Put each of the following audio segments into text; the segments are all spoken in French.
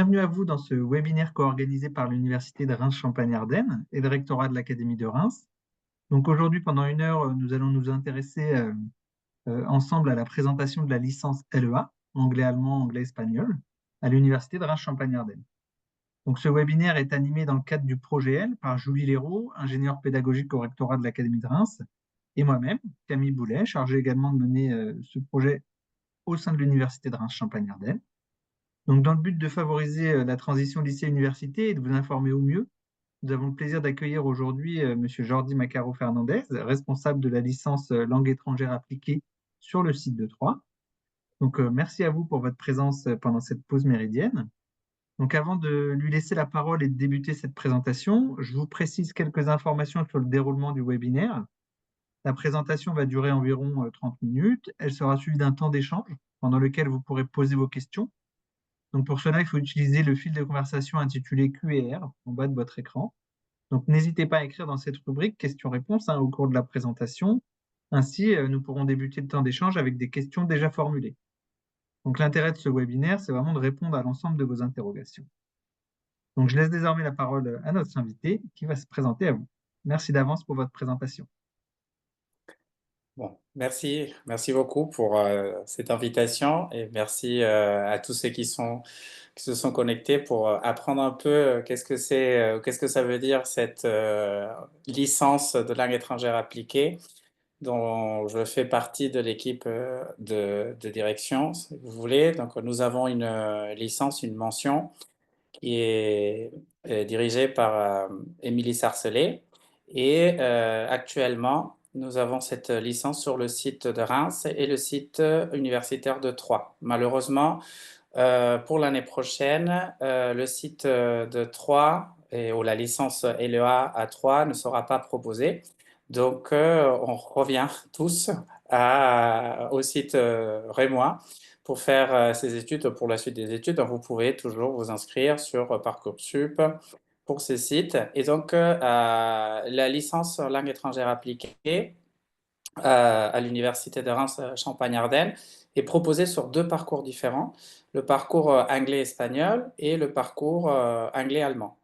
bienvenue à vous dans ce webinaire co-organisé par l'Université de Reims-Champagne-Ardenne et le rectorat de l'Académie de Reims. Donc aujourd'hui, pendant une heure, nous allons nous intéresser ensemble à la présentation de la licence LEA, anglais-allemand, anglais-espagnol, à l'Université de Reims-Champagne-Ardenne. Donc ce webinaire est animé dans le cadre du projet L par Julie Léraud, ingénieure pédagogique au rectorat de l'Académie de Reims, et moi-même, Camille Boulet, chargé également de mener ce projet au sein de l'Université de Reims-Champagne-Ardenne. Donc, dans le but de favoriser la transition lycée-université et de vous informer au mieux, nous avons le plaisir d'accueillir aujourd'hui Monsieur Jordi Macaro-Fernandez, responsable de la licence langue étrangère appliquée sur le site de Troyes. Donc, merci à vous pour votre présence pendant cette pause méridienne. Donc, avant de lui laisser la parole et de débuter cette présentation, je vous précise quelques informations sur le déroulement du webinaire. La présentation va durer environ 30 minutes. Elle sera suivie d'un temps d'échange pendant lequel vous pourrez poser vos questions. Donc pour cela, il faut utiliser le fil de conversation intitulé Q&R en bas de votre écran. Donc n'hésitez pas à écrire dans cette rubrique questions-réponses au cours de la présentation. Ainsi, nous pourrons débuter le temps d'échange avec des questions déjà formulées. Donc l'intérêt de ce webinaire, c'est vraiment de répondre à l'ensemble de vos interrogations. Donc je laisse désormais la parole à notre invité qui va se présenter à vous. Merci d'avance pour votre présentation. Bon, merci beaucoup pour cette invitation et merci à tous ceux qui se sont connectés pour apprendre un peu qu'est-ce que ça veut dire cette licence de langue étrangère appliquée dont je fais partie de l'équipe de direction, si vous voulez. Donc nous avons une licence, une mention qui est dirigée par Émilie Sarcelet. Et actuellement, nous avons cette licence sur le site de Reims et le site universitaire de Troyes. Malheureusement, pour l'année prochaine, le site de Troyes ou la licence LEA à Troyes ne sera pas proposée. Donc, on revient tous au site rémois pour faire ces études, pour la suite des études. Donc, vous pouvez toujours vous inscrire sur Parcoursup pour ces sites. Et donc, la licence langue étrangère appliquée à l'Université de Reims Champagne-Ardenne est proposée sur deux parcours différents, le parcours anglais-espagnol et le parcours anglais-allemand.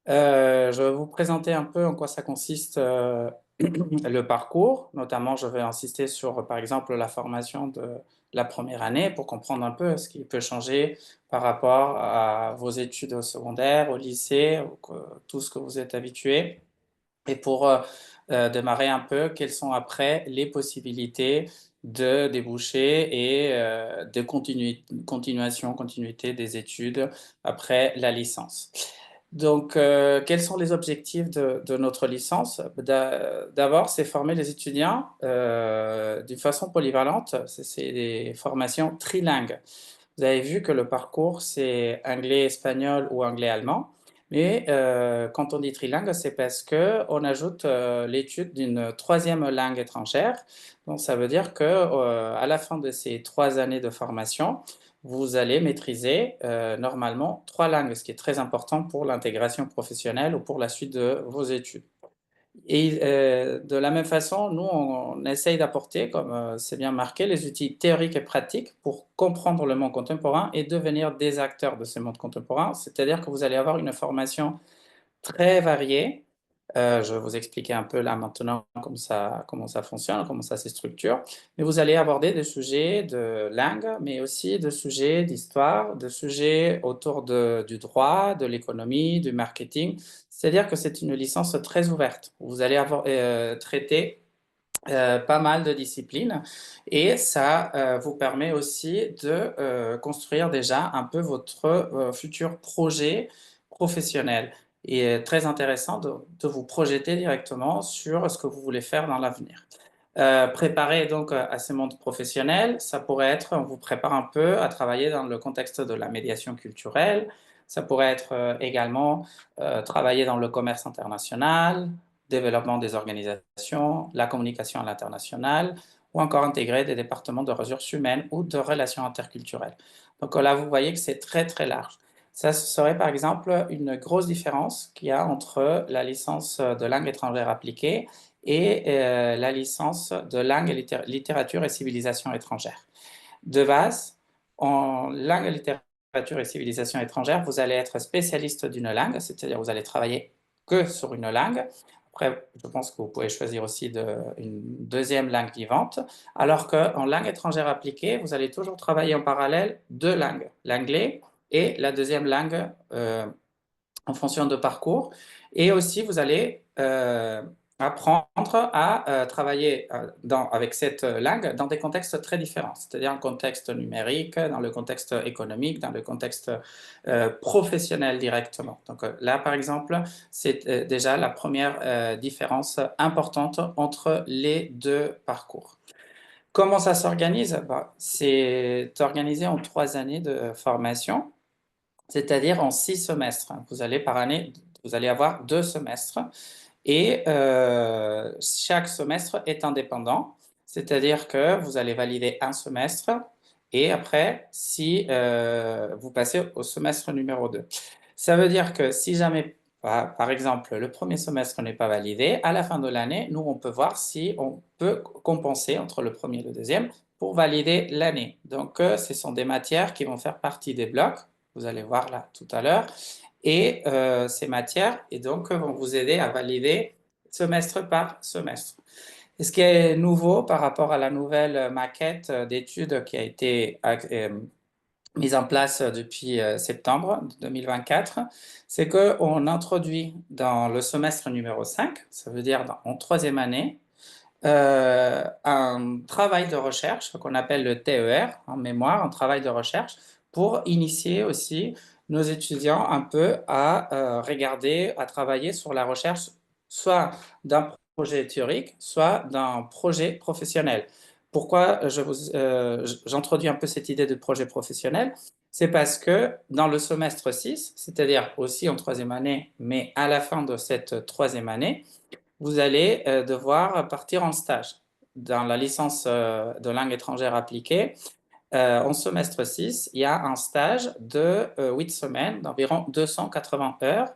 Je vais vous présenter un peu en quoi ça consiste le parcours. Notamment, je vais insister sur, par exemple, la formation de la première année pour comprendre un peu ce qui peut changer par rapport à vos études au secondaire, au lycée, tout ce que vous êtes habitués. Et pour démarrer un peu, quelles sont après les possibilités de déboucher et de continuité des études après la licence. Donc, quels sont les objectifs de notre licence? D'abord, c'est former les étudiants d'une façon polyvalente. C'est des formations trilingues. Vous avez vu que le parcours, c'est anglais-espagnol ou anglais-allemand. Mais quand on dit trilingue, c'est parce qu'on ajoute l'étude d'une troisième langue étrangère. Donc, ça veut dire qu'à la fin de ces 3 années de formation, vous allez maîtriser normalement 3 langues, ce qui est très important pour l'intégration professionnelle ou pour la suite de vos études. Et de la même façon, nous, on essaye d'apporter, comme c'est bien marqué, les outils théoriques et pratiques pour comprendre le monde contemporain et devenir des acteurs de ce monde contemporain. C'est-à-dire que vous allez avoir une formation très variée. Je vais vous expliquer un peu là maintenant comment ça fonctionne, comment ça se structure. Mais vous allez aborder des sujets de langue, mais aussi des sujets d'histoire, des sujets autour du droit, de l'économie, du marketing. C'est-à-dire que c'est une licence très ouverte. Vous allez avoir traité pas mal de disciplines et ça vous permet aussi de construire déjà un peu votre futur projet professionnel. Et très intéressant de vous projeter directement sur ce que vous voulez faire dans l'avenir. Préparer donc à ce monde professionnel, ça pourrait être, on vous prépare un peu à travailler dans le contexte de la médiation culturelle, ça pourrait être également travailler dans le commerce international, développement des organisations, la communication à l'international, ou encore intégrer des départements de ressources humaines ou de relations interculturelles. Donc là, vous voyez que c'est très très large. Ça serait par exemple une grosse différence qu'il y a entre la licence de langue étrangère appliquée et la licence de langue, littérature et civilisation étrangère. De base, en langue et littérature littérature et civilisation étrangère, vous allez être spécialiste d'une langue, c'est-à-dire vous allez travailler que sur une langue. Après, je pense que vous pouvez choisir aussi une deuxième langue vivante, alors qu'en langue étrangère appliquée, vous allez toujours travailler en parallèle deux langues, l'anglais et la deuxième langue en fonction de parcours. Et aussi, vous allez apprendre à travailler avec cette langue dans des contextes très différents, c'est-à-dire un contexte numérique, dans le contexte économique, dans le contexte professionnel directement. Donc là, par exemple, c'est déjà la première différence importante entre les deux parcours. Comment ça s'organise? C'est organisé en 3 années de formation, c'est-à-dire en 6 semestres. Vous allez par année, vous allez avoir 2 semestres et chaque semestre est indépendant, c'est-à-dire que vous allez valider un semestre et après, si vous passez au semestre numéro 2. Ça veut dire que si jamais, par exemple, le premier semestre n'est pas validé, à la fin de l'année, nous, on peut voir si on peut compenser entre le premier et le deuxième pour valider l'année. Donc, ce sont des matières qui vont faire partie des blocs, vous allez voir là tout à l'heure, et ces matières et donc, vont vous aider à valider semestre par semestre. Et ce qui est nouveau par rapport à la nouvelle maquette d'études qui a été mise en place depuis septembre 2024, c'est qu'on introduit dans le semestre numéro 5, ça veut dire en troisième année, un travail de recherche qu'on appelle le TER, en mémoire, un travail de recherche, pour initier aussi nos étudiants un peu à regarder, à travailler sur la recherche, soit d'un projet théorique, soit d'un projet professionnel. Pourquoi j'introduis un peu cette idée de projet professionnel? C'est parce que dans le semestre 6, c'est-à-dire aussi en troisième année, mais à la fin de cette troisième année, vous allez devoir partir en stage. Dans la licence de langue étrangère appliquée, en semestre 6, il y a un stage de 8 semaines, d'environ 280 heures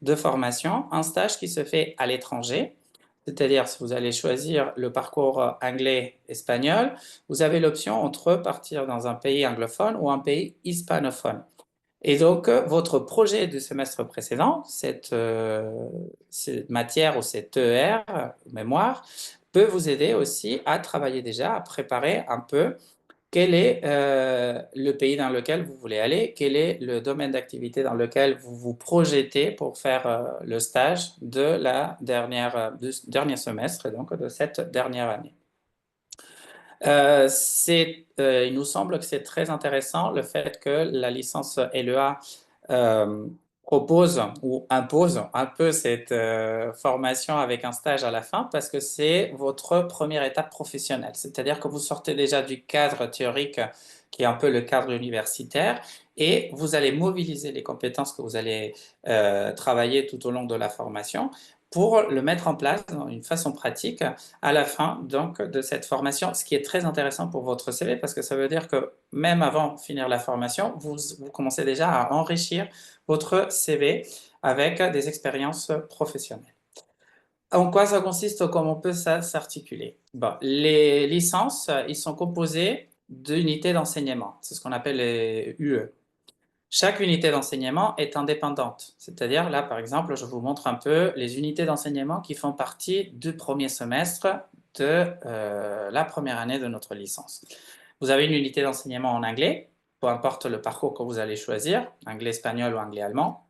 de formation, un stage qui se fait à l'étranger, c'est-à-dire si vous allez choisir le parcours anglais-espagnol, vous avez l'option entre partir dans un pays anglophone ou un pays hispanophone. Et donc, votre projet du semestre précédent, cette matière ou cette ER, mémoire, peut vous aider aussi à travailler déjà, à préparer un peu quel est le pays dans lequel vous voulez aller, quel est le domaine d'activité dans lequel vous vous projetez pour faire le stage du dernier semestre, et donc de cette dernière année. Il nous semble que c'est très intéressant le fait que la licence LEA propose ou impose un peu cette formation avec un stage à la fin parce que c'est votre première étape professionnelle. C'est-à-dire que vous sortez déjà du cadre théorique qui est un peu le cadre universitaire et vous allez mobiliser les compétences que vous allez travailler tout au long de la formation pour le mettre en place d'une façon pratique à la fin donc, de cette formation, ce qui est très intéressant pour votre CV parce que ça veut dire que même avant de finir la formation, vous commencez déjà à enrichir votre CV avec des expériences professionnelles. En quoi ça consiste, comment peut ça s'articuler? Les licences, ils sont composés d'unités d'enseignement, c'est ce qu'on appelle les UE. Chaque unité d'enseignement est indépendante, c'est-à-dire là, par exemple, je vous montre un peu les unités d'enseignement qui font partie du premier semestre de la première année de notre licence. Vous avez une unité d'enseignement en anglais, peu importe le parcours que vous allez choisir, anglais espagnol ou anglais allemand,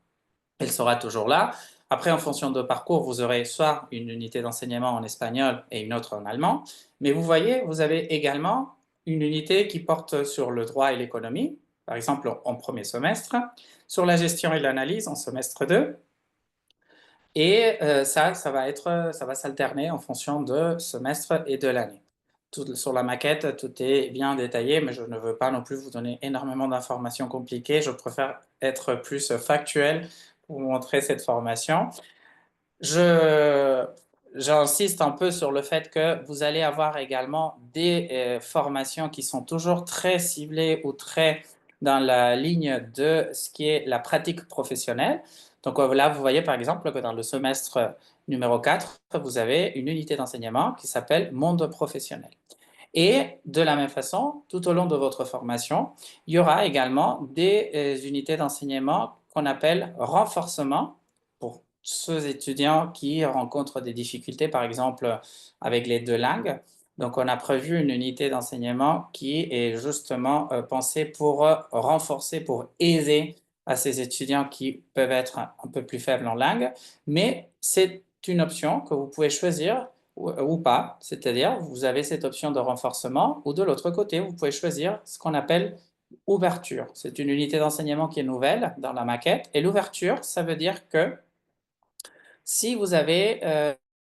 elle sera toujours là. Après, en fonction de parcours, vous aurez soit une unité d'enseignement en espagnol et une autre en allemand, mais vous voyez, vous avez également une unité qui porte sur le droit et l'économie, par exemple en premier semestre, sur la gestion et l'analyse en semestre 2, et ça va s'alterner en fonction de semestre et de l'année. Sur la maquette, tout est bien détaillé, mais je ne veux pas non plus vous donner énormément d'informations compliquées. Je préfère être plus factuel pour vous montrer cette formation. J'insiste un peu sur le fait que vous allez avoir également des formations qui sont toujours très ciblées ou très dans la ligne de ce qui est la pratique professionnelle. Donc là, vous voyez par exemple que dans le semestre numéro 4, vous avez une unité d'enseignement qui s'appelle Monde professionnel. Et de la même façon, tout au long de votre formation, il y aura également des unités d'enseignement qu'on appelle renforcement pour ceux étudiants qui rencontrent des difficultés, par exemple avec les deux langues. Donc, on a prévu une unité d'enseignement qui est justement pensée pour renforcer, pour aider à ces étudiants qui peuvent être un peu plus faibles en langue, mais c'est une option que vous pouvez choisir ou pas, c'est-à-dire vous avez cette option de renforcement ou de l'autre côté, vous pouvez choisir ce qu'on appelle ouverture. C'est une unité d'enseignement qui est nouvelle dans la maquette et l'ouverture, ça veut dire que si vous avez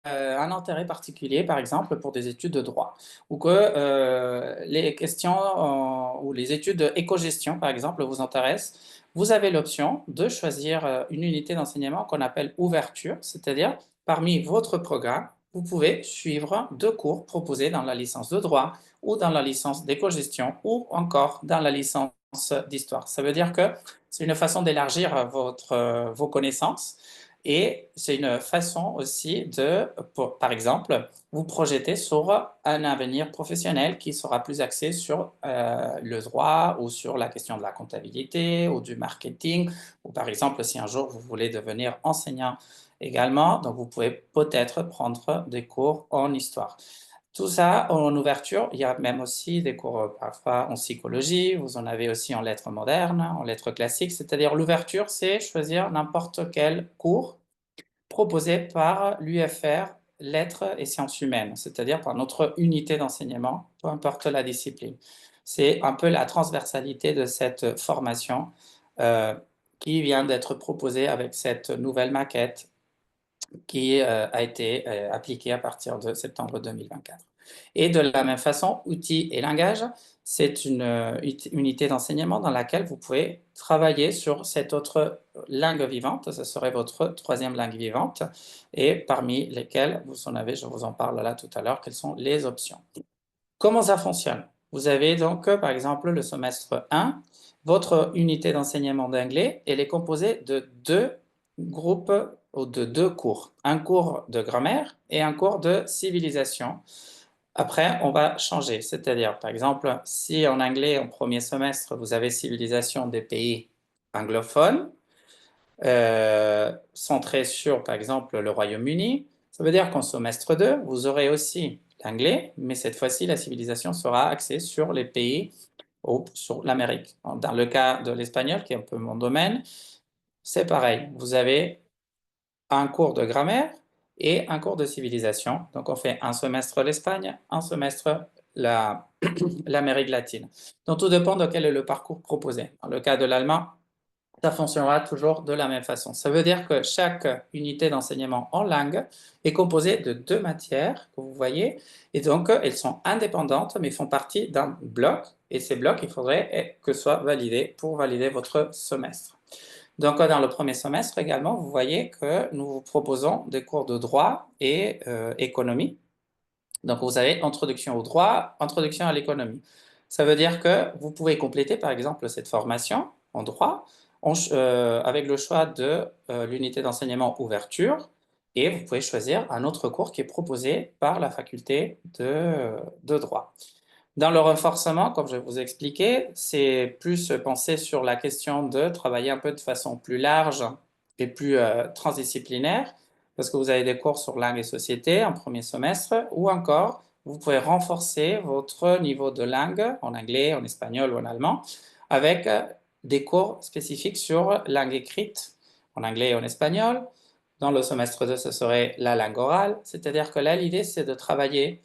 un intérêt particulier, par exemple pour des études de droit, ou que les questions ou les études d'éco-gestion, par exemple, vous intéressent, vous avez l'option de choisir une unité d'enseignement qu'on appelle ouverture, c'est-à-dire parmi votre programme, vous pouvez suivre 2 cours proposés dans la licence de droit ou dans la licence d'éco-gestion ou encore dans la licence d'histoire. Ça veut dire que c'est une façon d'élargir vos connaissances et c'est une façon aussi de, par exemple, vous projeter sur un avenir professionnel qui sera plus axé sur le droit ou sur la question de la comptabilité ou du marketing. Ou par exemple, si un jour vous voulez devenir enseignant également, donc vous pouvez peut-être prendre des cours en histoire. Tout ça en ouverture, il y a même aussi des cours parfois en psychologie, vous en avez aussi en lettres modernes, en lettres classiques, c'est-à-dire l'ouverture, c'est choisir n'importe quel cours proposé par l'UFR Lettres et Sciences Humaines, c'est-à-dire par notre unité d'enseignement, peu importe la discipline. C'est un peu la transversalité de cette formation qui vient d'être proposée avec cette nouvelle maquette qui a été appliquée à partir de septembre 2024. Et de la même façon, outils et langage, c'est une unité d'enseignement dans laquelle vous pouvez travailler sur cette autre langue vivante, ce serait votre troisième langue vivante, et parmi lesquelles, vous en avez, je vous en parle là tout à l'heure, quelles sont les options. Comment ça fonctionne? Vous avez donc, par exemple, le semestre 1, votre unité d'enseignement d'anglais, elle est composée de 2 groupes ou de 2 cours. Un cours de grammaire et un cours de civilisation. Après, on va changer, c'est-à-dire, par exemple, si en anglais, en premier semestre, vous avez civilisation des pays anglophones, centré sur, par exemple, le Royaume-Uni, ça veut dire qu'en semestre 2, vous aurez aussi l'anglais, mais cette fois-ci, la civilisation sera axée sur les pays ou sur l'Amérique. Dans le cas de l'espagnol, qui est un peu mon domaine, c'est pareil. Vous avez un cours de grammaire et un cours de civilisation. Donc, on fait un semestre l'Espagne, un semestre l'Amérique latine. Donc, tout dépend de quel est le parcours proposé. Dans le cas de l'allemand, ça fonctionnera toujours de la même façon. Ça veut dire que chaque unité d'enseignement en langue est composée de 2 matières que vous voyez, et donc elles sont indépendantes, mais font partie d'un bloc, et ces blocs, il faudrait que soient validés pour valider votre semestre. Donc, dans le premier semestre également, vous voyez que nous vous proposons des cours de droit et économie. Donc, vous avez introduction au droit, introduction à l'économie. Ça veut dire que vous pouvez compléter, par exemple, cette formation en droit avec le choix de l'unité d'enseignement ouverture et vous pouvez choisir un autre cours qui est proposé par la faculté de droit. Dans le renforcement, comme je vous ai expliqué, c'est plus penser sur la question de travailler un peu de façon plus large et plus transdisciplinaire, parce que vous avez des cours sur langue et société en premier semestre, ou encore, vous pouvez renforcer votre niveau de langue en anglais, en espagnol ou en allemand, avec des cours spécifiques sur langue écrite en anglais et en espagnol. Dans le semestre 2, ce serait la langue orale, c'est-à-dire que là, l'idée, c'est de travailler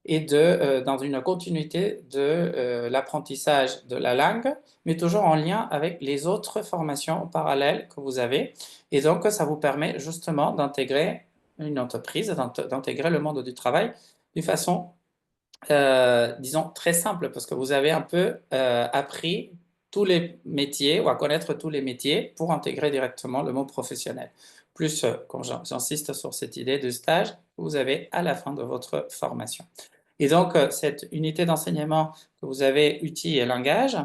et dans une continuité de l'apprentissage de la langue, mais toujours en lien avec les autres formations parallèles que vous avez. Et donc, ça vous permet justement d'intégrer une entreprise, d'intégrer le monde du travail d'une façon, disons, très simple, parce que vous avez un peu appris tous les métiers ou à connaître tous les métiers pour intégrer directement le monde professionnel. Plus, comme j'insiste sur cette idée de stage, vous avez à la fin de votre formation. Et donc, cette unité d'enseignement que vous avez, outils et langage,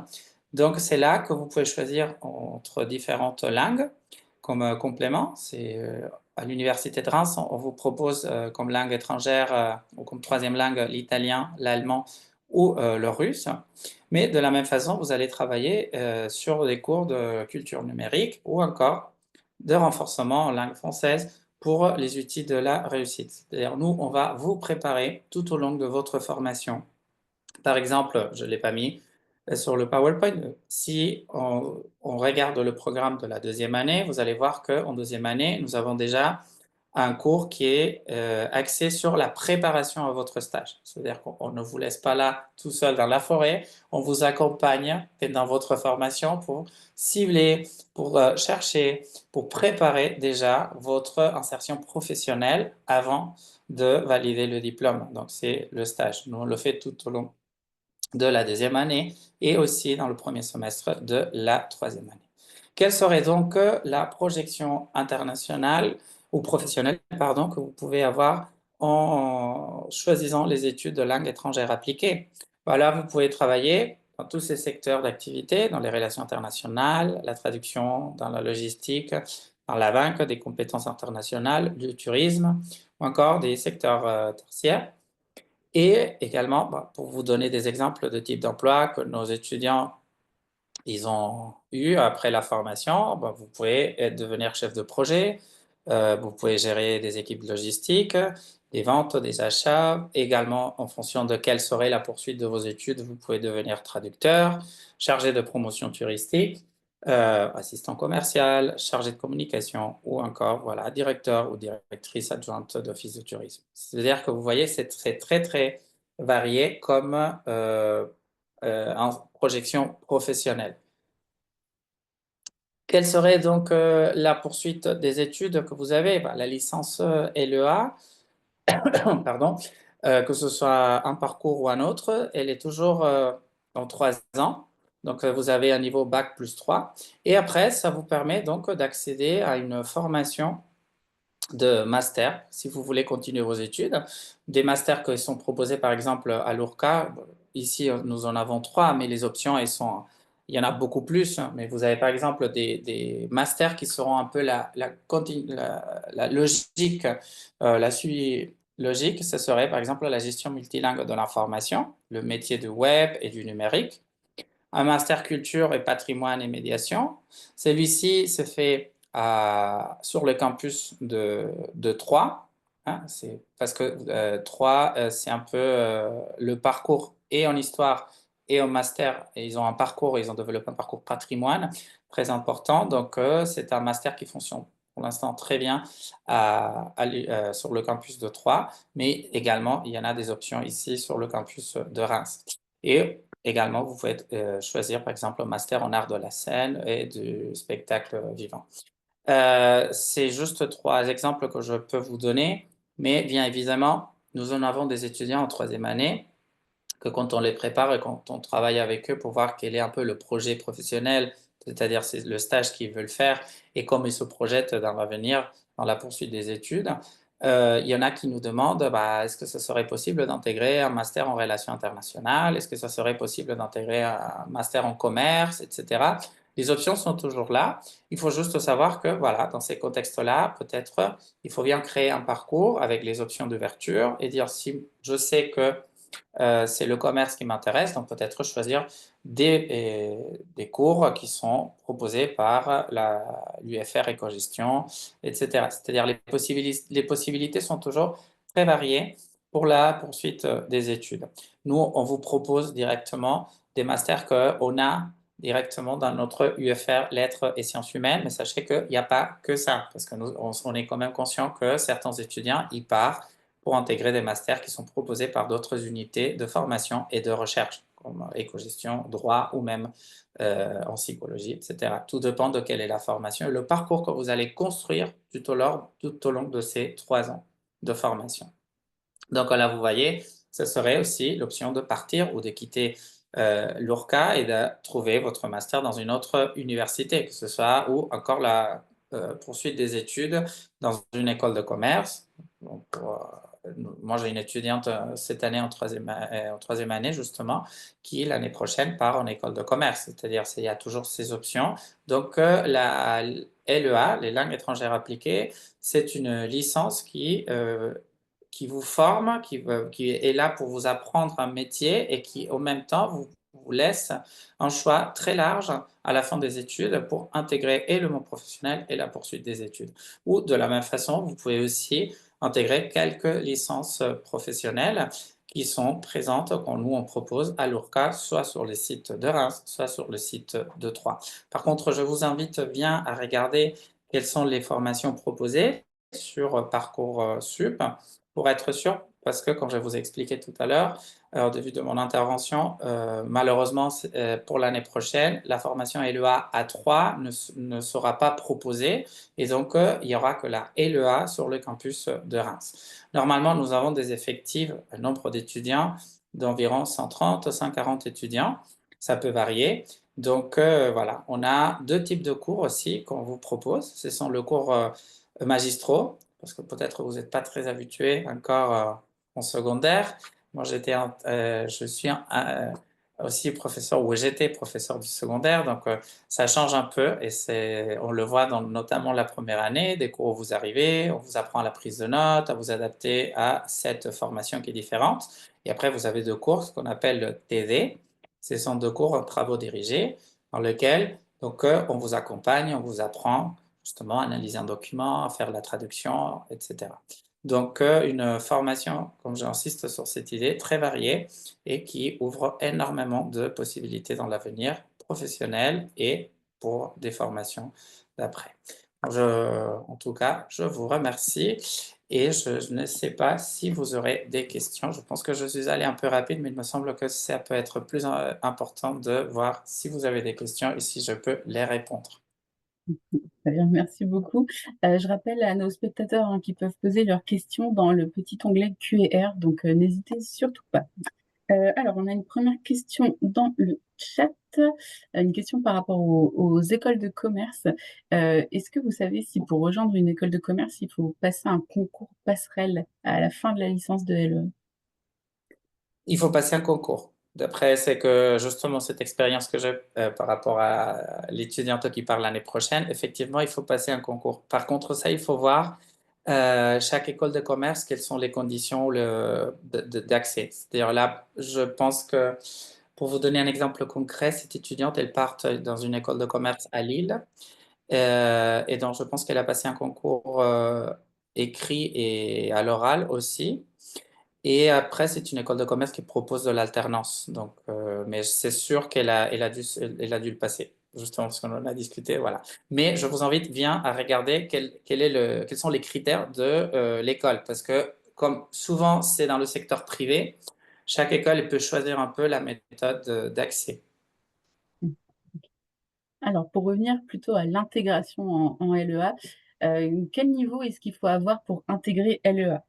donc c'est là que vous pouvez choisir entre différentes langues comme complément. C'est à l'Université de Reims, on vous propose comme langue étrangère ou comme troisième langue l'italien, l'allemand ou le russe. Mais de la même façon, vous allez travailler sur des cours de culture numérique ou encore de renforcement en langue française pour les outils de la réussite. C'est-à-dire, nous, on va vous préparer tout au long de votre formation. Par exemple, je ne l'ai pas mis sur le PowerPoint. Si on regarde le programme de la deuxième année, vous allez voir qu'en deuxième année, nous avons déjà un cours qui est axé sur la préparation à votre stage. C'est-à-dire qu'on ne vous laisse pas là tout seul dans la forêt, on vous accompagne dans votre formation pour cibler, pour chercher, pour préparer déjà votre insertion professionnelle avant de valider le diplôme. Donc c'est le stage. Nous on le fait tout au long de la deuxième année et aussi dans le premier semestre de la troisième année. Quelle serait donc la projection internationale ou professionnelle, pardon, que vous pouvez avoir en choisissant les études de langue étrangère appliquée? Voilà, vous pouvez travailler dans tous ces secteurs d'activité, dans les relations internationales, la traduction, dans la logistique, dans la banque, des compétences internationales, du tourisme, ou encore des secteurs tertiaires. Et également, pour vous donner des exemples de types d'emplois que nos étudiants ils ont eu après la formation, vous pouvez devenir chef de projet, vous pouvez gérer des équipes logistiques, des ventes, des achats. Également, en fonction de quelle serait la poursuite de vos études, vous pouvez devenir traducteur, chargé de promotion touristique, assistant commercial, chargé de communication ou encore voilà, directeur ou directrice adjointe d'office de tourisme. C'est-à-dire que vous voyez, c'est très, très varié comme en projection professionnelle. Quelle serait donc la poursuite des études que vous avez? La licence LEA, pardon, que ce soit un parcours ou un autre, elle est toujours en 3 ans. Donc vous avez un niveau bac plus 3. Et après, ça vous permet donc d'accéder à une formation de master, si vous voulez continuer vos études. Des masters qui sont proposés par exemple à l'URCA. Ici, nous en avons 3, mais les options, il y en a beaucoup plus. Mais vous avez par exemple des masters qui seront un peu la logique, la suite logique. Ce serait par exemple la gestion multilingue de l'information, le métier du web et du numérique, un master culture et patrimoine et médiation. Celui-ci se fait sur le campus de Troyes, hein, c'est parce que Troyes, c'est un peu le parcours et en histoire et en master. Et ils ont un parcours, ils ont développé un parcours patrimoine très important. Donc, c'est un master qui fonctionne pour l'instant très bien sur le campus de Troyes, mais également, il y en a des options ici sur le campus de Reims. Et également, vous pouvez choisir par exemple un master en art de la scène et du spectacle vivant. C'est juste 3 exemples que je peux vous donner, mais bien évidemment, nous en avons des étudiants en troisième année que quand on les prépare et quand on travaille avec eux pour voir quel est un peu le projet professionnel, c'est-à-dire c'est le stage qu'ils veulent faire et comment ils se projettent dans l'avenir, dans la poursuite des études. Il y en a qui nous demandent, est-ce que ce serait possible d'intégrer un master en relations internationales? Est-ce que ça serait possible d'intégrer un master en commerce, etc. Les options sont toujours là. Il faut juste savoir que, voilà, dans ces contextes-là, peut-être, il faut bien créer un parcours avec les options d'ouverture et dire si je sais que c'est le commerce qui m'intéresse, donc peut-être choisir des cours qui sont proposés par l'UFR Éco-Gestion, etc. C'est-à-dire les possibilités sont toujours très variées pour la poursuite des études. Nous, on vous propose directement des masters qu'on a directement dans notre UFR Lettres et Sciences Humaines, mais sachez qu'il n'y a pas que ça, parce que nous, on est quand même conscient que certains étudiants y partent pour intégrer des masters qui sont proposés par d'autres unités de formation et de recherche, comme éco-gestion, droit ou même en psychologie, etc. Tout dépend de quelle est la formation et le parcours que vous allez construire tout au long de ces 3 ans de formation. Donc là, vous voyez, ce serait aussi l'option de partir ou de quitter l'URCA et de trouver votre master dans une autre université, que ce soit ou encore la poursuite des études dans une école de commerce. Donc, moi, j'ai une étudiante cette année en troisième année, justement, qui l'année prochaine part en école de commerce. C'est-à-dire il y a toujours ces options. Donc, la LEA, les langues étrangères appliquées, c'est une licence qui qui vous forme, qui est là pour vous apprendre un métier et qui, en même temps, vous laisse un choix très large à la fin des études pour intégrer et le monde professionnel et la poursuite des études. Ou de la même façon, vous pouvez aussi intégrer quelques licences professionnelles qui sont présentes quand nous on propose à l'URCA, soit sur les sites de Reims, soit sur le site de Troyes. Par contre, je vous invite bien à regarder quelles sont les formations proposées sur Parcoursup pour être sûr, parce que comme je vous ai expliqué tout à l'heure, au début de mon intervention, malheureusement, pour l'année prochaine, la formation LEA A3 ne sera pas proposée et donc il n'y aura que la LEA sur le campus de Reims. Normalement, nous avons des effectifs, un nombre d'étudiants d'environ 130, 140 étudiants. Ça peut varier. Donc voilà, on a deux types de cours aussi qu'on vous propose. Ce sont le cours magistraux, parce que peut-être vous n'êtes pas très habitué encore en secondaire. Moi, je suis aussi professeur, ou j'étais professeur du secondaire, donc ça change un peu et on le voit dans notamment la première année, des cours où vous arrivez, on vous apprend à la prise de notes, à vous adapter à cette formation qui est différente. Et après, vous avez deux cours, ce qu'on appelle le TD. Ce sont deux cours en travaux dirigés dans lesquels donc, on vous accompagne, on vous apprend justement à analyser un document, à faire la traduction, etc. Donc, une formation, comme j'insiste sur cette idée, très variée et qui ouvre énormément de possibilités dans l'avenir professionnel et pour des formations d'après. En tout cas, je vous remercie et je ne sais pas si vous aurez des questions. Je pense que je suis allé un peu rapide, mais il me semble que ça peut être plus important de voir si vous avez des questions et si je peux les répondre. Très bien, merci beaucoup. Je rappelle à nos spectateurs qui peuvent poser leurs questions dans le petit onglet Q&R, donc n'hésitez surtout pas. Alors, on a une première question dans le chat, une question par rapport aux écoles de commerce. Est-ce que vous savez si pour rejoindre une école de commerce, il faut passer un concours passerelle à la fin de la licence de LE? Il faut passer un concours. D'après, c'est que justement cette expérience que j'ai par rapport à l'étudiante qui part l'année prochaine, effectivement, il faut passer un concours. Par contre, ça, il faut voir chaque école de commerce, quelles sont les conditions d'accès. C'est-à-dire là, je pense que pour vous donner un exemple concret, cette étudiante, elle part dans une école de commerce à Lille et donc je pense qu'elle a passé un concours écrit et à l'oral aussi. Et après, c'est une école de commerce qui propose de l'alternance. Donc, mais c'est sûr elle a dû le passer, justement parce qu'on en a discuté, voilà. Mais je vous invite bien à regarder quels sont les critères de l'école, parce que comme souvent c'est dans le secteur privé, chaque école elle peut choisir un peu la méthode d'accès. Alors, pour revenir plutôt à l'intégration en LEA, quel niveau est-ce qu'il faut avoir pour intégrer LEA?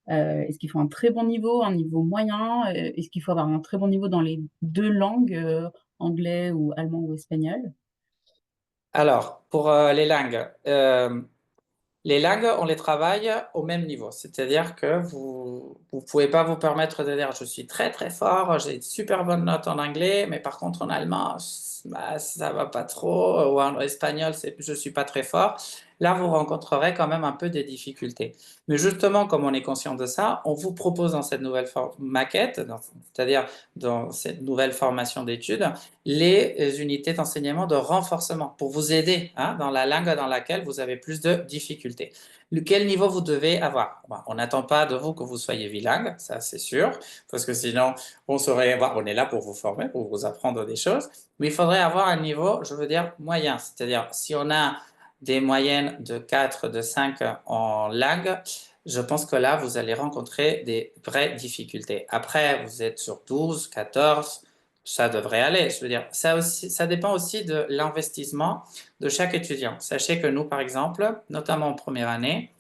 Est-ce qu'il faut un très bon niveau, un niveau moyen? Est-ce qu'il faut avoir un très bon niveau dans les 2 langues, anglais ou allemand ou espagnol? Alors, pour les langues, on les travaille au même niveau. C'est-à-dire que vous ne pouvez pas vous permettre de dire je suis très très fort, j'ai une super bonne note en anglais, mais par contre en allemand, bah, ça va pas trop, ou en espagnol, je suis pas très fort. Là, vous rencontrerez quand même un peu des difficultés. Mais justement, comme on est conscient de ça, on vous propose dans cette nouvelle maquette, c'est-à-dire dans cette nouvelle formation d'études, les unités d'enseignement de renforcement pour vous aider hein, dans la langue dans laquelle vous avez plus de difficultés. Quel niveau vous devez avoir? On n'attend pas de vous que vous soyez bilingue, ça c'est sûr, parce que sinon on est là pour vous former, pour vous apprendre des choses, mais il faudrait avoir un niveau, je veux dire, moyen, c'est-à-dire si on a des moyennes de 4, de 5 en langue, je pense que là, vous allez rencontrer des vraies difficultés. Après, vous êtes sur 12, 14, ça devrait aller. Je veux dire, ça aussi, ça dépend aussi de l'investissement de chaque étudiant. Sachez que nous, par exemple, notamment en première année,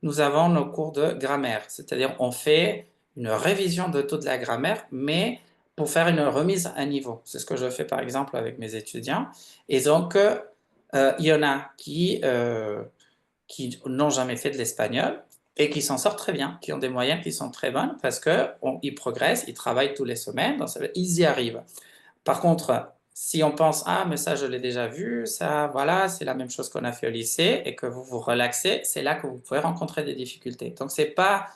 nous avons nos cours de grammaire, c'est-à-dire on fait une révision de toute la grammaire, mais pour faire une remise à niveau. C'est ce que je fais par exemple avec mes étudiants. Et donc, il y en a qui n'ont jamais fait de l'espagnol et qui s'en sortent très bien, qui ont des moyens qui sont très bonnes parce qu'ils progressent, ils travaillent tous les semaines, donc ils y arrivent. Par contre, si on pense, ah, mais ça, je l'ai déjà vu, ça, voilà, c'est la même chose qu'on a fait au lycée, et que vous vous relaxez, c'est là que vous pouvez rencontrer des difficultés. Donc, c'est pas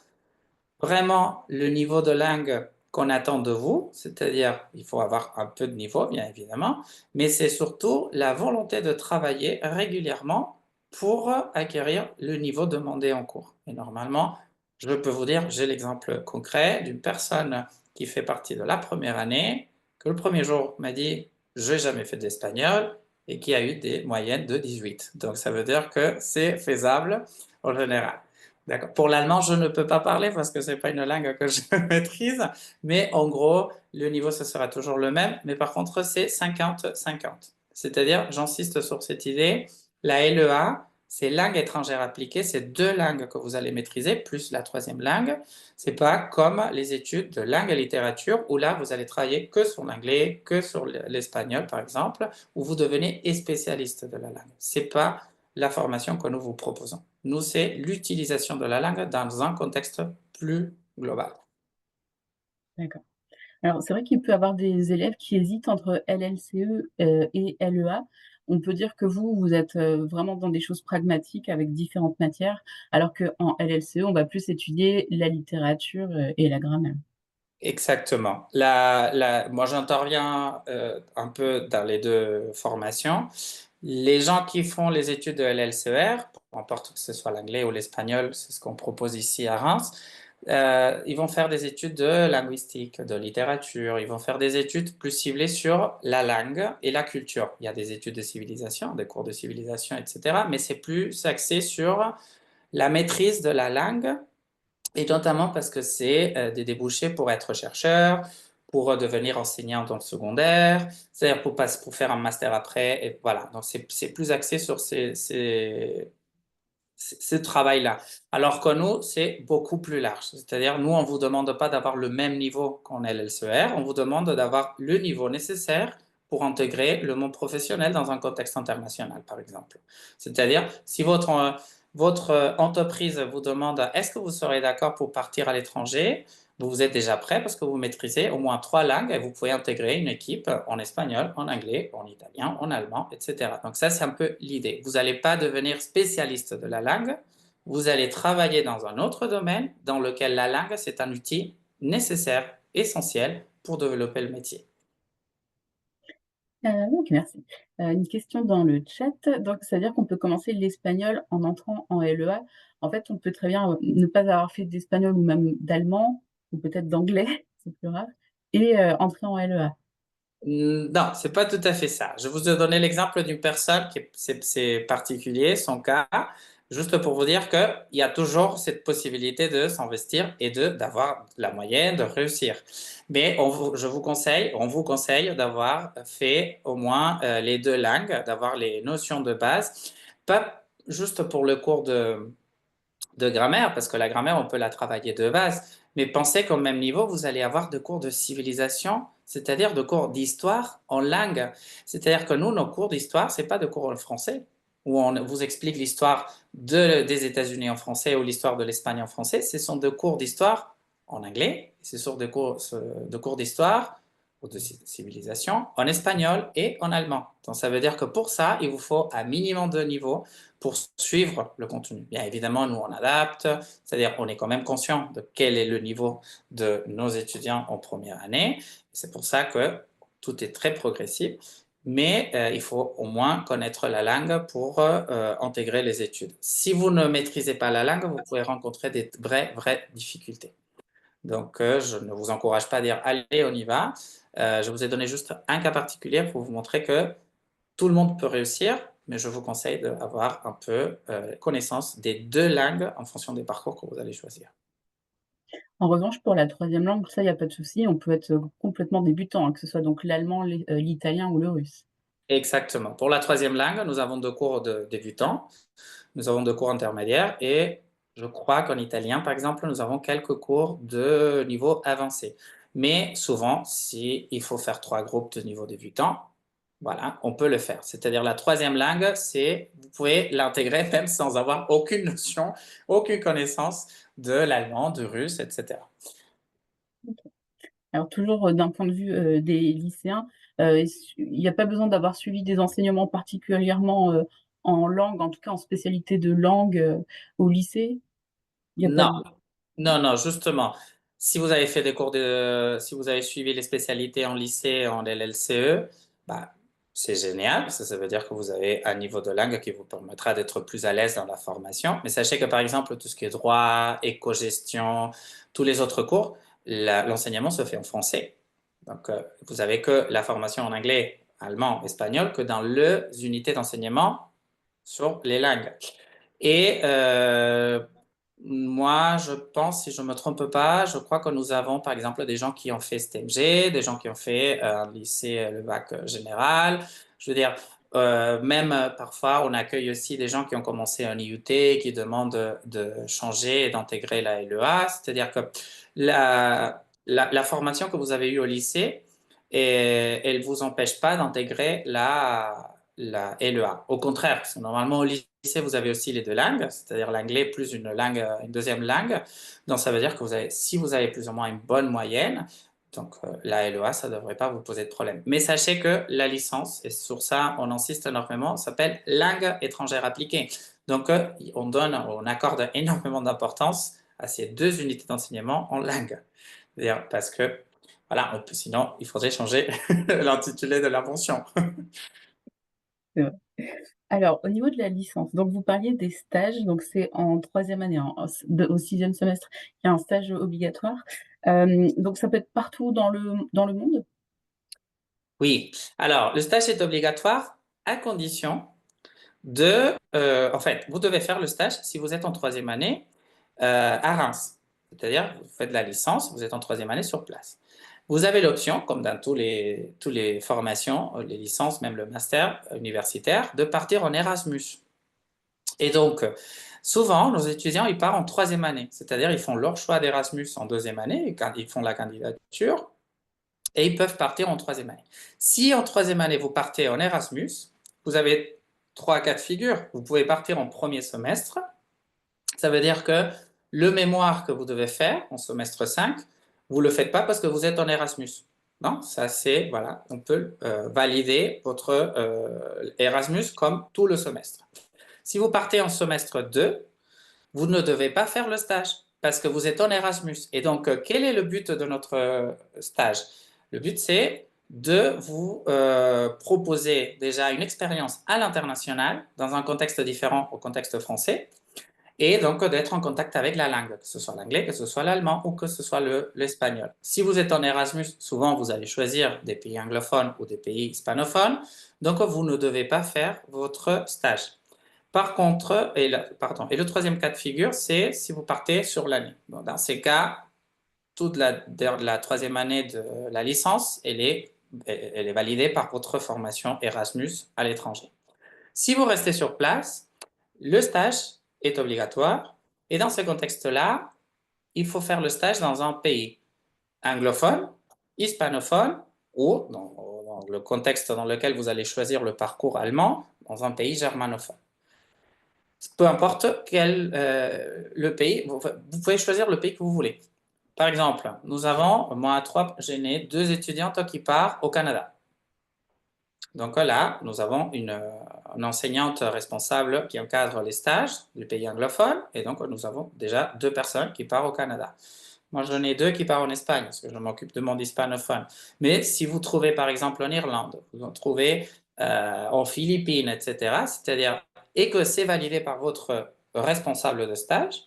vraiment le niveau de langue qu'on attend de vous, c'est-à-dire il faut avoir un peu de niveau, bien évidemment, mais c'est surtout la volonté de travailler régulièrement pour acquérir le niveau demandé en cours. Et normalement, je peux vous dire, j'ai l'exemple concret d'une personne qui fait partie de la première année, que le premier jour m'a dit « je n'ai jamais fait d'espagnol » et qui a eu des moyennes de 18. Donc ça veut dire que c'est faisable en général. D'accord. Pour l'allemand, je ne peux pas parler parce que ce n'est pas une langue que je maîtrise, mais en gros, le niveau, ce sera toujours le même, mais par contre, c'est 50-50. C'est-à-dire, j'insiste sur cette idée, la LEA, c'est langue étrangère appliquée, c'est 2 langues que vous allez maîtriser, plus la 3e langue. C'est pas comme les études de langue et littérature, où là, vous allez travailler que sur l'anglais, que sur l'espagnol, par exemple, où vous devenez spécialiste de la langue. C'est pas la formation que nous vous proposons. Nous, c'est l'utilisation de la langue dans un contexte plus global. D'accord. Alors, c'est vrai qu'il peut y avoir des élèves qui hésitent entre LLCE, et LEA. On peut dire que vous êtes, vraiment dans des choses pragmatiques avec différentes matières, alors qu'en LLCE, on va plus étudier la littérature, et la grammaire. Exactement. Moi, j'interviens un peu dans les 2 formations. Les gens qui font les études de LLCR, peu importe que ce soit l'anglais ou l'espagnol, c'est ce qu'on propose ici à Reims, ils vont faire des études de linguistique, de littérature, ils vont faire des études plus ciblées sur la langue et la culture. Il y a des études de civilisation, des cours de civilisation, etc., mais c'est plus axé sur la maîtrise de la langue, et notamment parce que c'est des débouchés pour être chercheur, pour devenir enseignant dans le secondaire, c'est-à-dire pour faire un master après, et voilà. Donc c'est plus axé sur ce travail-là. Alors que nous, c'est beaucoup plus large. C'est-à-dire, nous, on ne vous demande pas d'avoir le même niveau qu'en LLCR, on vous demande d'avoir le niveau nécessaire pour intégrer le monde professionnel dans un contexte international, par exemple. C'est-à-dire, si votre entreprise vous demande est-ce que vous serez d'accord pour partir à l'étranger, vous êtes déjà prêt parce que vous maîtrisez au moins 3 langues et vous pouvez intégrer une équipe en espagnol, en anglais, en italien, en allemand, etc. Donc ça, c'est un peu l'idée. Vous n'allez pas devenir spécialiste de la langue, vous allez travailler dans un autre domaine dans lequel la langue, c'est un outil nécessaire, essentiel pour développer le métier. OK, merci. Une question dans le chat, donc ça veut dire qu'on peut commencer l'espagnol en entrant en LEA. En fait, on peut très bien, ne pas avoir fait d'espagnol ou même d'allemand ou peut-être d'anglais, c'est plus rare et entrer en LEA. Non, c'est pas tout à fait ça. Je vous ai donné l'exemple d'une personne qui c'est particulier, son cas, juste pour vous dire qu'il y a toujours cette possibilité de s'investir et d'avoir la moyenne, de réussir. Mais on vous conseille d'avoir fait au moins les 2 langues, d'avoir les notions de base, pas juste pour le cours de grammaire, parce que la grammaire, on peut la travailler de base, mais pensez qu'au même niveau, vous allez avoir des cours de civilisation, c'est-à-dire de cours d'histoire en langue. C'est-à-dire que nous, nos cours d'histoire, ce n'est pas de cours en français, où on vous explique l'histoire des États-Unis en français ou l'histoire de l'Espagne en français, ce sont des cours d'histoire en anglais, ce sont des cours d'histoire ou de civilisation en espagnol et en allemand. Donc ça veut dire que pour ça, il vous faut un minimum de niveau pour suivre le contenu. Bien évidemment, nous, on adapte, c'est-à-dire on est quand même conscient de quel est le niveau de nos étudiants en première année. C'est pour ça que tout est très progressif, mais il faut au moins connaître la langue pour intégrer les études. Si vous ne maîtrisez pas la langue, vous pouvez rencontrer des vraies difficultés. Donc, je ne vous encourage pas à dire « allez, on y va ». Je vous ai donné juste un cas particulier pour vous montrer que tout le monde peut réussir, mais je vous conseille d'avoir un peu connaissance des 2 langues en fonction des parcours que vous allez choisir. En revanche, pour la troisième langue, ça, il y a pas de souci, on peut être, complètement débutant, hein, que ce soit donc l'allemand, l'italien ou le russe. Exactement. Pour la 3e langue, nous avons 2 cours de débutants, nous avons 2 cours intermédiaires et je crois qu'en italien, par exemple, nous avons quelques cours de niveau avancé. Mais souvent, si il faut faire 3 groupes de niveau débutant, voilà, on peut le faire. C'est-à-dire la 3e langue, vous pouvez l'intégrer même sans avoir aucune notion, aucune connaissance de l'allemand, du russe, etc. OK. Alors toujours, d'un point de vue, des lycéens, il n'y a pas besoin d'avoir suivi des enseignements particulièrement, en langue, en tout cas en spécialité de langue, au lycée? Il y a pas Non, de Non, non, justement, si vous avez fait des cours si vous avez suivi les spécialités en lycée, en LLCE, bah, c'est génial. Ça veut dire que vous avez un niveau de langue qui vous permettra d'être plus à l'aise dans la formation. Mais sachez que, par exemple, tout ce qui est droit, éco-gestion, tous les autres cours, l'enseignement se fait en français. Donc, vous avez que la formation en anglais, allemand, espagnol, que dans les unités d'enseignement sur les langues. Et moi, je pense, si je ne me trompe pas, je crois que nous avons par exemple des gens qui ont fait STMG, des gens qui ont fait un lycée, le bac général. Je veux dire, même parfois, on accueille aussi des gens qui ont commencé un IUT, qui demandent de changer et d'intégrer la LEA. C'est-à-dire que la formation que vous avez eue au lycée, elle ne vous empêche pas d'intégrer la LEA. Au contraire, parce que normalement au lycée, vous avez aussi les deux langues, c'est-à-dire l'anglais plus une langue, une deuxième langue. Donc ça veut dire que si vous avez plus ou moins une bonne moyenne, donc la LEA, ça ne devrait pas vous poser de problème. Mais sachez que la licence, et sur ça on insiste énormément, s'appelle langue étrangère appliquée. Donc on accorde énormément d'importance à ces deux unités d'enseignement en langue. C'est-à-dire parce que voilà, sinon il faudrait changer l'intitulé de l'invention. C'est vrai. Alors, au niveau de la licence, donc vous parliez des stages, donc c'est en troisième année, au sixième semestre, il y a un stage obligatoire. Donc ça peut être partout dans le monde? Oui, alors le stage est obligatoire à condition en fait, vous devez faire le stage si vous êtes en troisième année à Reims. C'est-à-dire, vous faites la licence, vous êtes en troisième année sur place. Vous avez l'option, comme dans toutes les formations, les licences, même le master universitaire, de partir en Erasmus. Et donc, souvent, nos étudiants, ils partent en troisième année. C'est-à-dire, ils font leur choix d'Erasmus en deuxième année, ils font la candidature, et ils peuvent partir en troisième année. Si en troisième année, vous partez en Erasmus, vous avez 3 cas de figure. Vous pouvez partir en premier semestre. Ça veut dire que le mémoire que vous devez faire en semestre 5, vous ne le faites pas parce que vous êtes en Erasmus. Non, ça c'est, voilà, on peut valider votre Erasmus comme tout le semestre. Si vous partez en semestre 2, vous ne devez pas faire le stage parce que vous êtes en Erasmus. Et donc, quel est le but de notre stage? Le but, c'est de vous proposer déjà une expérience à l'international dans un contexte différent au contexte français et donc d'être en contact avec la langue, que ce soit l'anglais, que ce soit l'allemand ou que ce soit l'espagnol. Si vous êtes en Erasmus, souvent vous allez choisir des pays anglophones ou des pays hispanophones, donc vous ne devez pas faire votre stage. Par contre, et le troisième cas de figure, c'est si vous partez sur l'année. Dans ces cas, toute la troisième année de la licence, elle est validée par votre formation Erasmus à l'étranger. Si vous restez sur place, le stage est obligatoire. Et dans ce contexte-là, il faut faire le stage dans un pays anglophone, hispanophone ou dans le contexte dans lequel vous allez choisir le parcours allemand, dans un pays germanophone. Peu importe le pays, vous pouvez choisir le pays que vous voulez. Par exemple, nous avons, moi à Troyes, j'ai 2 étudiantes qui partent au Canada. Donc là, nous avons une enseignante responsable qui encadre les stages du pays anglophone, et donc nous avons déjà 2 personnes qui partent au Canada. Moi, j'en ai 2 qui partent en Espagne, parce que je m'occupe de monde hispanophone. Mais si vous trouvez, par exemple, en Irlande, vous en trouvez en Philippines, etc., c'est-à-dire, et que c'est validé par votre responsable de stage,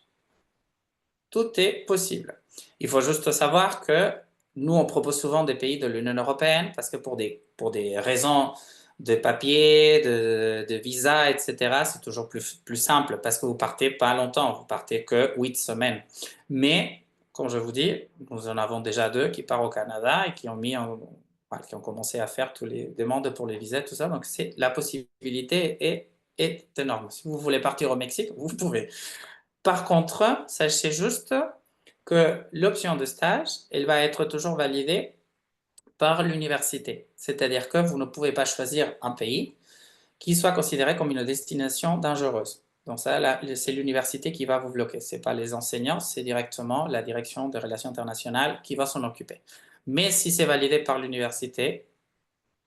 tout est possible. Il faut juste savoir que nous, on propose souvent des pays de l'Union européenne parce que pour des raisons de papier, de visa, etc., c'est toujours plus simple parce que vous partez pas longtemps, vous partez que 8 semaines. Mais, comme je vous dis, nous en avons déjà 2 qui partent au Canada et qui ont commencé à faire toutes les demandes pour les visas, tout ça. Donc, la possibilité est énorme. Si vous voulez partir au Mexique, vous pouvez. Par contre, sachez juste que l'option de stage, elle va être toujours validée par l'université. C'est-à-dire que vous ne pouvez pas choisir un pays qui soit considéré comme une destination dangereuse. Donc ça, c'est l'université qui va vous bloquer. Ce n'est pas les enseignants, c'est directement la direction des relations internationales qui va s'en occuper. Mais si c'est validé par l'université,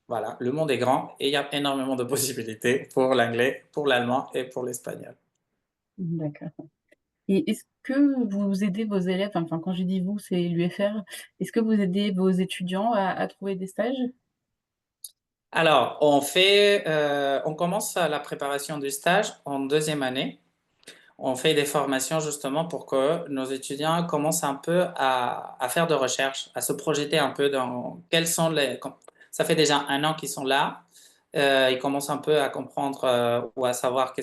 voilà, le monde est grand et il y a énormément de possibilités pour l'anglais, pour l'allemand et pour l'espagnol. D'accord. Et est-ce que vous aidez vos élèves, enfin, quand je dis vous, c'est l'UFR, est-ce que vous aidez vos étudiants à trouver des stages? Alors, on commence la préparation du stage en deuxième année. On fait des formations justement pour que nos étudiants commencent un peu à faire de recherche, à se projeter un peu dans quels sont les... Ça fait déjà un an qu'ils sont là. Ils commencent un peu à comprendre ou à savoir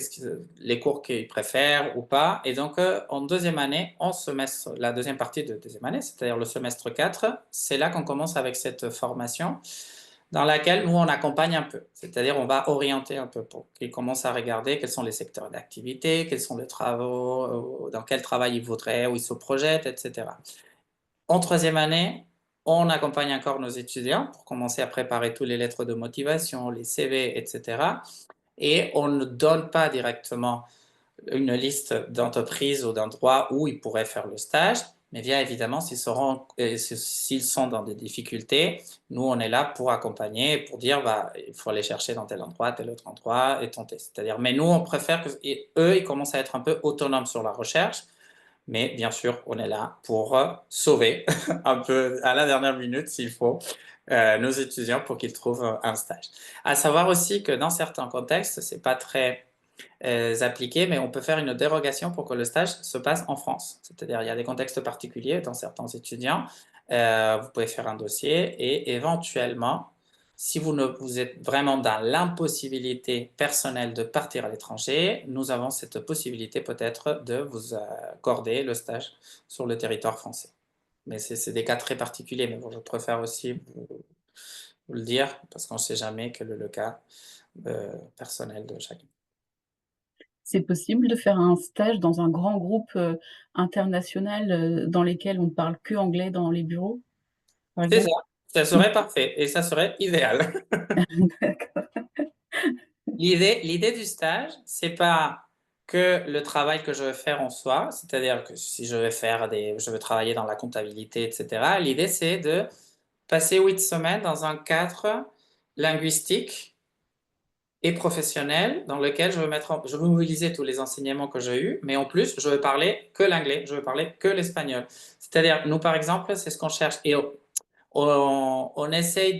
les cours qu'ils préfèrent ou pas. Et donc, en deuxième année, la deuxième partie de deuxième année, c'est-à-dire le semestre 4, c'est là qu'on commence avec cette formation dans laquelle nous, on accompagne un peu. C'est-à-dire, on va orienter un peu pour qu'ils commencent à regarder quels sont les secteurs d'activité, quels sont les travaux, dans quel travail ils voudraient, où ils se projettent, etc. En troisième année, on accompagne encore nos étudiants pour commencer à préparer toutes les lettres de motivation, les CV, etc. Et on ne donne pas directement une liste d'entreprises ou d'endroits où ils pourraient faire le stage, mais bien évidemment, s'ils sont dans des difficultés, nous, on est là pour accompagner, pour dire, bah, il faut aller chercher dans tel endroit, tel autre endroit et tenter. C'est-à-dire, mais nous, on préfère qu'eux, ils commencent à être un peu autonomes sur la recherche, mais bien sûr, on est là pour sauver un peu à la dernière minute, s'il faut, nos étudiants pour qu'ils trouvent un stage. À savoir aussi que dans certains contextes, c'est pas très appliqué, mais on peut faire une dérogation pour que le stage se passe en France. C'est-à-dire, il y a des contextes particuliers dans certains étudiants. Vous pouvez faire un dossier et éventuellement, si vous êtes vraiment dans l'impossibilité personnelle de partir à l'étranger, nous avons cette possibilité peut-être de vous accorder le stage sur le territoire français. Mais c'est des cas très particuliers, mais bon, je préfère aussi vous le dire parce qu'on ne sait jamais quel est le cas personnel de chacun. C'est possible de faire un stage dans un grand groupe, international, dans lesquels on ne parle que anglais dans les bureaux, par C'est ça, exemple? ça serait parfait et ça serait idéal. D'accord. L'idée du stage, c'est pas que le travail que je vais faire en soi, c'est-à-dire que si je veux travailler dans la comptabilité, etc. L'idée, c'est de passer 8 semaines dans un cadre linguistique et professionnel dans lequel je veux mobiliser tous les enseignements que j'ai eus, mais en plus, je veux parler que l'anglais, je veux parler que l'espagnol. C'est-à-dire, nous, par exemple, c'est ce qu'on cherche et on essaye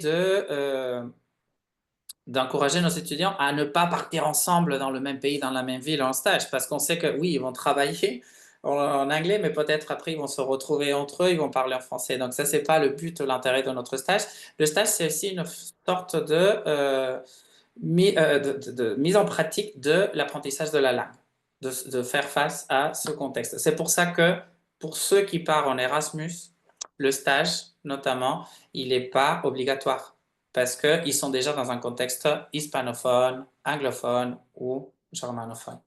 d'encourager nos étudiants à ne pas partir ensemble dans le même pays, dans la même ville en stage, parce qu'on sait que oui, ils vont travailler en anglais, mais peut-être après, ils vont se retrouver entre eux, ils vont parler en français. Donc ça, c'est pas le but, l'intérêt de notre stage. Le stage, c'est aussi une sorte de mise en pratique de l'apprentissage de la langue, de faire face à ce contexte. C'est pour ça que pour ceux qui partent en Erasmus, le stage, notamment, il n'est pas obligatoire parce qu'ils sont déjà dans un contexte hispanophone, anglophone ou germanophone.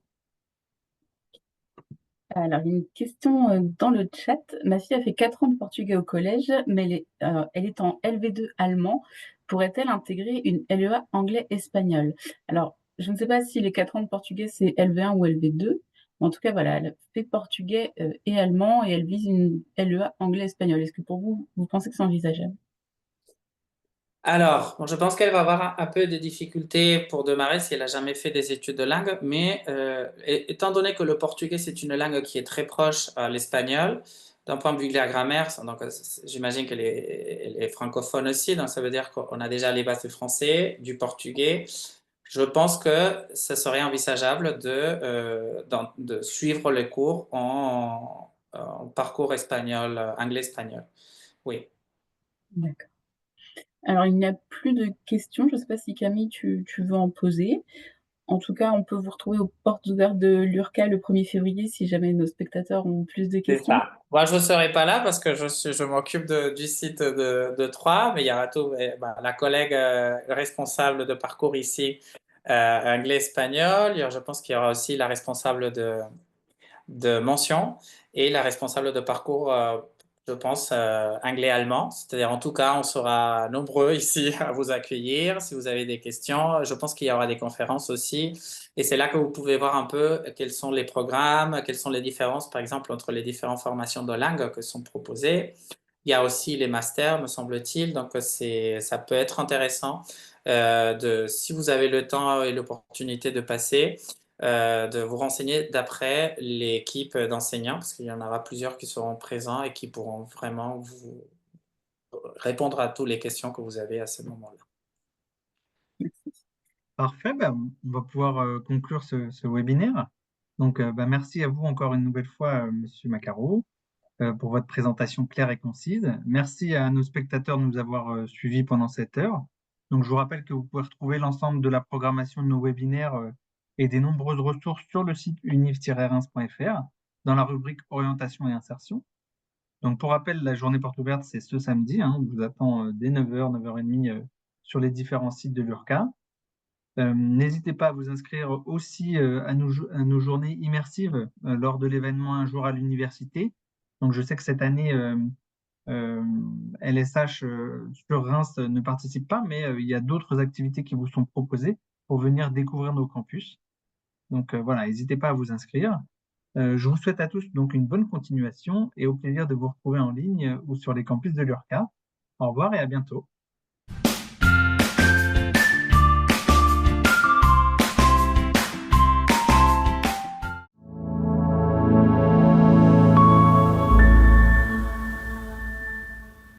Alors, il y a une question, dans le chat. Ma fille a fait 4 ans de portugais au collège, mais elle est en LV2 allemand. Pourrait-elle intégrer une LEA anglais-espagnol? Alors, je ne sais pas si les 4 ans de portugais, c'est LV1 ou LV2, mais en tout cas, voilà, elle fait portugais, et allemand et elle vise une LEA anglais-espagnol. Est-ce que pour vous, vous pensez que c'est envisageable? Alors, bon, je pense qu'elle va avoir un peu de difficultés pour démarrer si elle n'a jamais fait des études de langue, mais étant donné que le portugais, c'est une langue qui est très proche à l'espagnol, d'un point de vue de la grammaire, donc j'imagine elle est francophone aussi, donc ça veut dire qu'on a déjà les bases du français, du portugais. Je pense que ce serait envisageable de suivre les cours en parcours espagnol, anglais-espagnol. Oui. D'accord. Alors, il n'y a plus de questions. Je ne sais pas si Camille, tu veux en poser? En tout cas, on peut vous retrouver aux portes ouvertes de l'URCA le 1er février si jamais nos spectateurs ont plus de C'est questions. ça. Moi, je ne serai pas là parce que je m'occupe du site de Troyes, mais il y aura la collègue responsable de parcours ici, anglais-espagnol. Je pense qu'il y aura aussi la responsable de mention et la responsable de parcours, je pense, anglais-allemand. C'est-à-dire, en tout cas, on sera nombreux ici à vous accueillir. Si vous avez des questions, je pense qu'il y aura des conférences aussi. Et c'est là que vous pouvez voir un peu quels sont les programmes, quelles sont les différences, par exemple, entre les différentes formations de langue que sont proposées. Il y a aussi les masters, me semble-t-il. Donc, ça peut être intéressant si vous avez le temps et l'opportunité de passer. de vous renseigner d'après l'équipe d'enseignants, parce qu'il y en aura plusieurs qui seront présents et qui pourront vraiment vous répondre à toutes les questions que vous avez à ce moment-là. Merci. Parfait, on va pouvoir conclure ce webinaire. Donc, merci à vous encore une nouvelle fois, Monsieur Macaro, pour votre présentation claire et concise. Merci à nos spectateurs de nous avoir suivis pendant cette heure. Donc, je vous rappelle que vous pouvez retrouver l'ensemble de la programmation de nos webinaires et des nombreuses ressources sur le site univ-reims.fr dans la rubrique Orientation et insertion. Donc, pour rappel, la journée porte ouverte, c'est ce samedi. On vous attend dès 9h, 9h30 sur les différents sites de l'URCA. N'hésitez pas à vous inscrire aussi à nos journées immersives lors de l'événement Un jour à l'université. Donc, je sais que cette année, LSH sur Reims ne participe pas, mais il y a d'autres activités qui vous sont proposées pour venir découvrir nos campus. Donc voilà, n'hésitez pas à vous inscrire. Je vous souhaite à tous donc une bonne continuation et au plaisir de vous retrouver en ligne ou sur les campus de l'URCA. Au revoir et à bientôt.